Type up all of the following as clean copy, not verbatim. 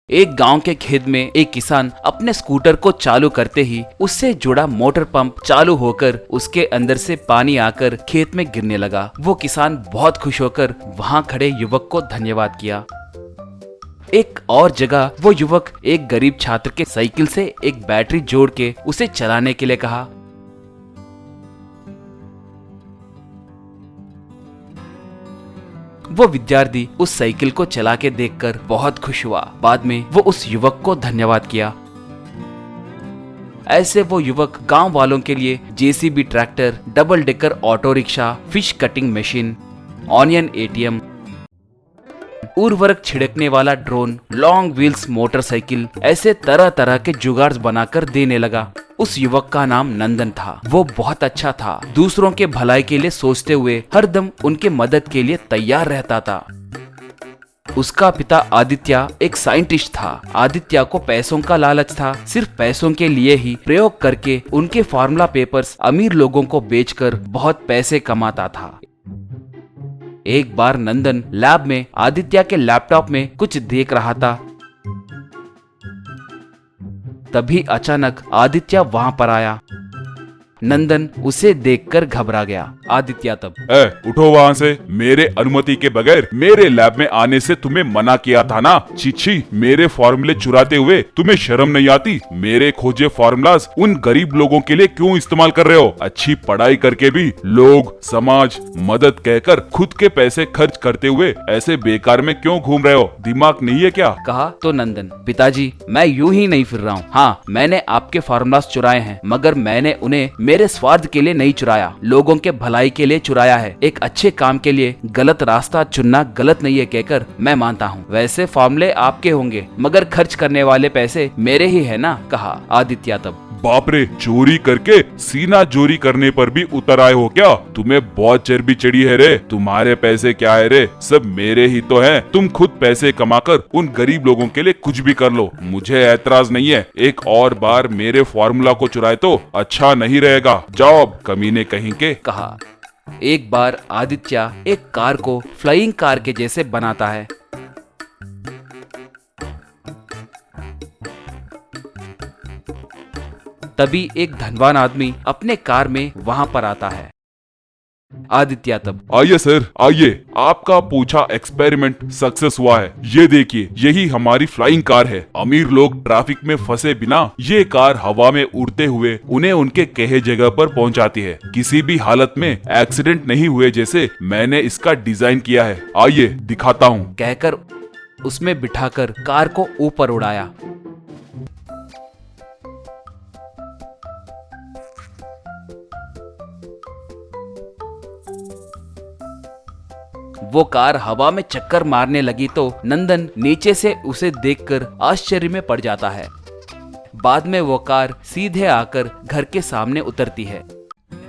एक गांव के खेत में एक किसान अपने स्कूटर को चालू करते ही उससे जुड़ा मोटर पंप चालू होकर उसके अंदर से पानी आकर खेत में गिरने लगा। वो किसान बहुत खुश होकर वहां खड़े युवक को धन्यवाद किया। एक और जगह वो युवक एक गरीब छात्र के साइकिल से एक बैटरी जोड़ के उसे चलाने के लिए कहा। वो विद्यार्थी उस साइकिल को चला के देखकर बहुत खुश हुआ। बाद में वो उस युवक को धन्यवाद किया। ऐसे वो युवक गांव वालों के लिए JCB tractor, double decker auto rickshaw, fish cutting machine, onion ATM, उर्वरक छिड़कने वाला ड्रोन, लॉन्ग व्हील्स मोटरसाइकिल, ऐसे तरह तरह के जुगाड़ बनाकर देने लगा। उस युवक का नाम नंदन था। वो बहुत अच्छा था, दूसरों के भलाई के लिए सोचते हुए हरदम उनके मदद के लिए तैयार रहता था। उसका पिता आदित्य एक साइंटिस्ट था। आदित्य को पैसों का लालच था। सिर्फ पैसों के लिए ही प्रयोग करके उनके फार्मूला पेपर्स अमीर लोगों को बेचकर बहुत पैसे कमाता था। एक बार नंदन लैब में आदित्य के लैपटॉप में कुछ देख रहा था। तभी अचानक आदित्य वहां पर आया। नंदन उसे देखकर घबरा गया। आदित्य तब, उठो वहाँ से, मेरे अनुमति के बगैर मेरे लैब में आने से तुम्हें मना किया था ना। छी, मेरे फॉर्मूले चुराते हुए तुम्हें शर्म नहीं आती? मेरे खोजे फॉर्मूलाज उन गरीब लोगों के लिए क्यों इस्तेमाल कर रहे हो? अच्छी पढ़ाई करके भी लोग, समाज, मदद कहकर खुद के पैसे खर्च करते हुए ऐसे बेकार में क्यों घूम रहे हो? दिमाग नहीं है क्या? कहा तो नंदन, पिताजी मैं यूं ही नहीं फिर रहा हूँ। हाँ, मैंने आपके फॉर्मूलाज चुराए हैं, मगर मैंने उन्हें मेरे स्वार्थ के लिए नहीं चुराया, लोगों के भलाई के लिए चुराया है। एक अच्छे काम के लिए गलत रास्ता चुनना गलत नहीं है कहकर मैं मानता हूँ। वैसे फॉर्मूले आपके होंगे, मगर खर्च करने वाले पैसे मेरे ही है ना, कहा आदित्य तब। बाप रे, चोरी करके सीना चोरी करने पर भी उतर आए हो क्या? तुम्हें बहुत चर्बी चढ़ी है रे। तुम्हारे पैसे क्या है रे, सब मेरे ही तो हैं। तुम खुद पैसे कमाकर उन गरीब लोगों के लिए कुछ भी कर लो, मुझे ऐतराज नहीं है। एक और बार मेरे फॉर्मूला को चुराए तो अच्छा नहीं रहेगा। जाओ अब, कमीने कहीं के, कहा। एक बार आदित्य एक कार को फ्लाइंग कार के जैसे बनाता है। तभी एक धनवान आदमी अपने कार में वहां पर आता है। आदित्य तब, आइए सर, आइए, आपका पूछा एक्सपेरिमेंट सक्सेस हुआ है। ये देखिए, यही हमारी फ्लाइंग कार है। अमीर लोग ट्रैफिक में फंसे बिना ये कार हवा में उड़ते हुए उन्हें उनके कहे जगह पर पहुंचाती है। किसी भी हालत में एक्सीडेंट नहीं हुए जैसे मैंने इसका डिजाइन किया है। आइए दिखाता हूँ, कहकर उसमें बिठाकर कार को ऊपर उड़ाया। वो कार हवा में चक्कर मारने लगी तो नंदन नीचे से उसे देखकर आश्चर्य में पड़ जाता है। बाद में वो कार सीधे आकर घर के सामने उतरती है।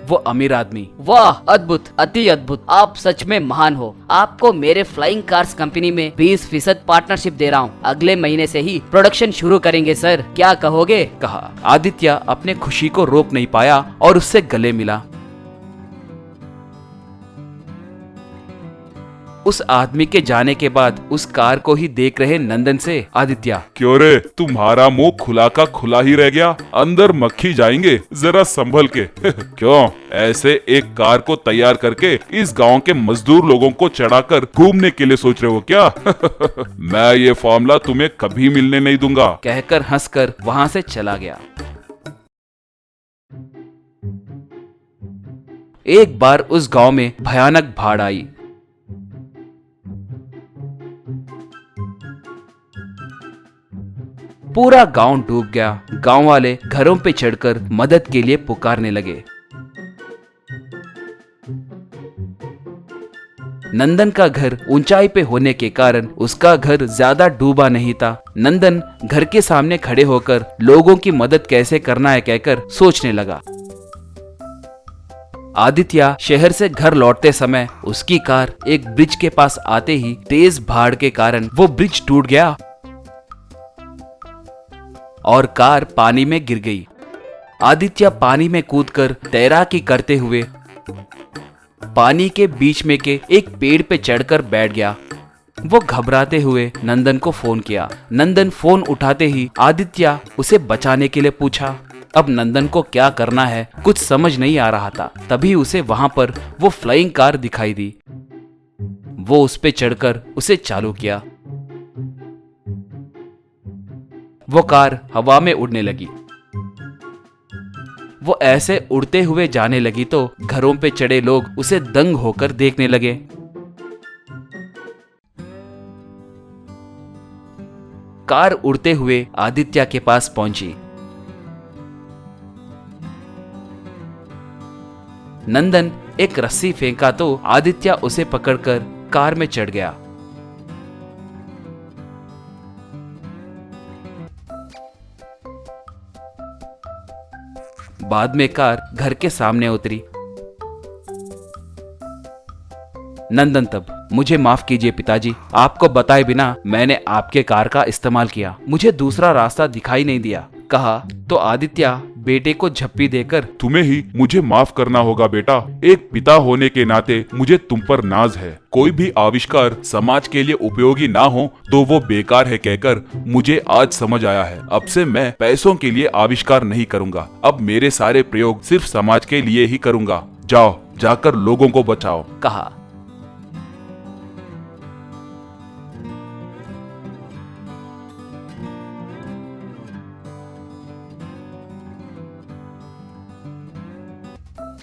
वो अमीर आदमी, वाह, अद्भुत, अति अद्भुत, आप सच में महान हो। आपको मेरे फ्लाइंग कार्स कंपनी में 20% पार्टनरशिप दे रहा हूँ। अगले महीने से ही प्रोडक्शन शुरू करेंगे सर, क्या कहोगे, कहा। आदित्य अपने खुशी को रोक नहीं पाया और उससे गले मिला। उस आदमी के जाने के बाद उस कार को ही देख रहे नंदन से आदित्य, क्यों रे, तुम्हारा मुंह खुला का खुला ही रह गया? अंदर मक्खी जाएंगे, जरा संभल के। क्यों, ऐसे एक कार को तैयार करके इस गांव के मजदूर लोगों को चढ़ाकर घूमने के लिए सोच रहे हो क्या? मैं ये फॉर्मूला तुम्हें कभी मिलने नहीं दूंगा, कहकर हंसकर वहां से चला गया। एक बार उस गांव में भयानक बाढ़ आई। पूरा गांव डूब गया। गांव वाले घरों पे चढ़कर मदद के लिए पुकारने लगे। नंदन का घर ऊंचाई पे होने के कारण उसका घर ज्यादा डूबा नहीं था। नंदन घर के सामने खड़े होकर लोगों की मदद कैसे करना है कहकर सोचने लगा। आदित्य शहर से घर लौटते समय उसकी कार एक ब्रिज के पास आते ही तेज बाढ़ के कारण वो ब्रिज टूट गया और कार पानी में गिर गई। आदित्य पानी में कूदकर तैराकी करते हुए पानी के बीच में के एक पेड़ पे चढ़कर बैठ गया। वो घबराते हुए नंदन को फोन किया। नंदन फोन उठाते ही आदित्य उसे बचाने के लिए पूछा। अब नंदन को क्या करना है कुछ समझ नहीं आ रहा था। तभी उसे वहां पर वो फ्लाइंग कार दिखाई दी। वो उस पे चढ़कर उसे चालू किया। वो कार हवा में उड़ने लगी। वो ऐसे उड़ते हुए जाने लगी तो घरों पे चढ़े लोग उसे दंग होकर देखने लगे। कार उड़ते हुए आदित्य के पास पहुंची। नंदन एक रस्सी फेंका तो आदित्य उसे पकड़कर कार में चढ़ गया। बाद में कार घर के सामने उतरी। नंदन तब, मुझे माफ कीजिए पिताजी, आपको बताए बिना मैंने आपके कार का इस्तेमाल किया, मुझे दूसरा रास्ता दिखाई नहीं दिया, कहा तो आदित्य बेटे को झप्पी देकर, तुम्हें ही मुझे माफ करना होगा बेटा। एक पिता होने के नाते मुझे तुम पर नाज है। कोई भी आविष्कार समाज के लिए उपयोगी ना हो तो वो बेकार है कहकर मुझे आज समझ आया है। अब से मैं पैसों के लिए आविष्कार नहीं करूंगा। अब मेरे सारे प्रयोग सिर्फ समाज के लिए ही करूंगा। जाओ, जाकर लोगों को बचाओ, कहा।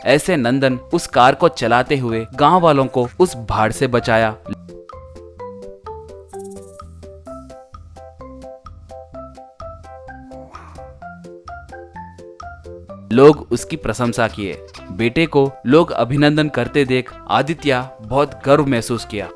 ऐसे नंदन उस कार को चलाते हुए गांव वालों को उस भाड़ से बचाया। लोग उसकी प्रशंसा किए। बेटे को लोग अभिनंदन करते देख आदित्य बहुत गर्व महसूस किया।